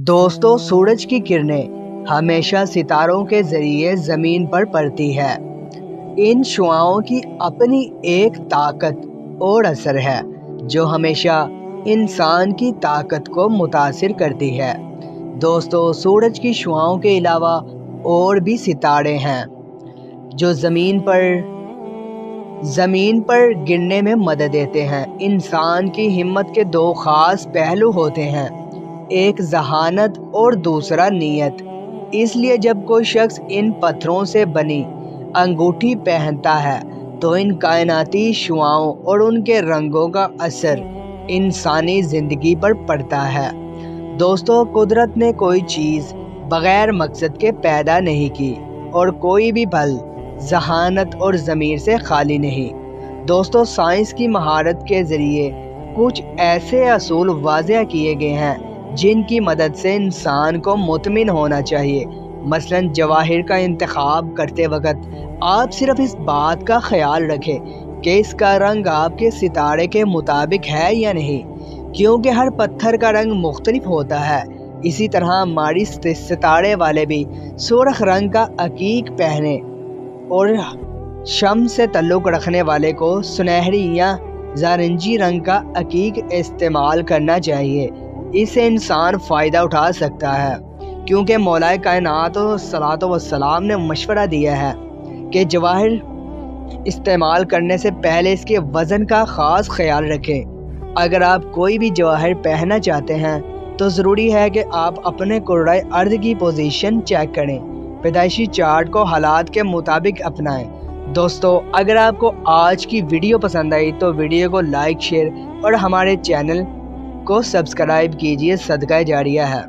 دوستو، سورج کی کرنیں ہمیشہ ستاروں کے ذریعے زمین پر پڑتی ہے۔ ان شعاؤں کی اپنی ایک طاقت اور اثر ہے جو ہمیشہ انسان کی طاقت کو متاثر کرتی ہے۔ دوستو، سورج کی شعاؤں کے علاوہ اور بھی ستارے ہیں جو زمین پر گرنے میں مدد دیتے ہیں۔ انسان کی ہمت کے دو خاص پہلو ہوتے ہیں، ایک ذہانت اور دوسرا نیت۔ اس لیے جب کوئی شخص ان پتھروں سے بنی انگوٹھی پہنتا ہے تو ان کائناتی شعاؤں اور ان کے رنگوں کا اثر انسانی زندگی پر پڑتا ہے۔ دوستو، قدرت نے کوئی چیز بغیر مقصد کے پیدا نہیں کی اور کوئی بھی پھل ذہانت اور ضمیر سے خالی نہیں۔ دوستو، سائنس کی مہارت کے ذریعے کچھ ایسے اصول واضح کیے گئے ہیں جن کی مدد سے انسان کو مطمئن ہونا چاہیے۔ مثلاً جواہر کا انتخاب کرتے وقت آپ صرف اس بات کا خیال رکھیں کہ اس کا رنگ آپ کے ستارے کے مطابق ہے یا نہیں، کیونکہ ہر پتھر کا رنگ مختلف ہوتا ہے۔ اسی طرح ہماری ستارے والے بھی سرخ رنگ کا عقیق پہنیں اور شمس سے تعلق رکھنے والے کو سنہری یا نارنجی رنگ کا عقیق استعمال کرنا چاہیے۔ اس سے انسان فائدہ اٹھا سکتا ہے، کیونکہ مولا کائنات صلوات و سلام نے مشورہ دیا ہے کہ جواہر استعمال کرنے سے پہلے اس کے وزن کا خاص خیال رکھیں۔ اگر آپ کوئی بھی جواہر پہننا چاہتے ہیں تو ضروری ہے کہ آپ اپنے کرۂ ارض کی پوزیشن چیک کریں، پیدائشی چارٹ کو حالات کے مطابق اپنائیں۔ دوستو، اگر آپ کو آج کی ویڈیو پسند آئی تو ویڈیو کو لائک، شیئر اور ہمارے چینل کو سبسکرائب کیجیے۔ صدقہ جاریہ ہے۔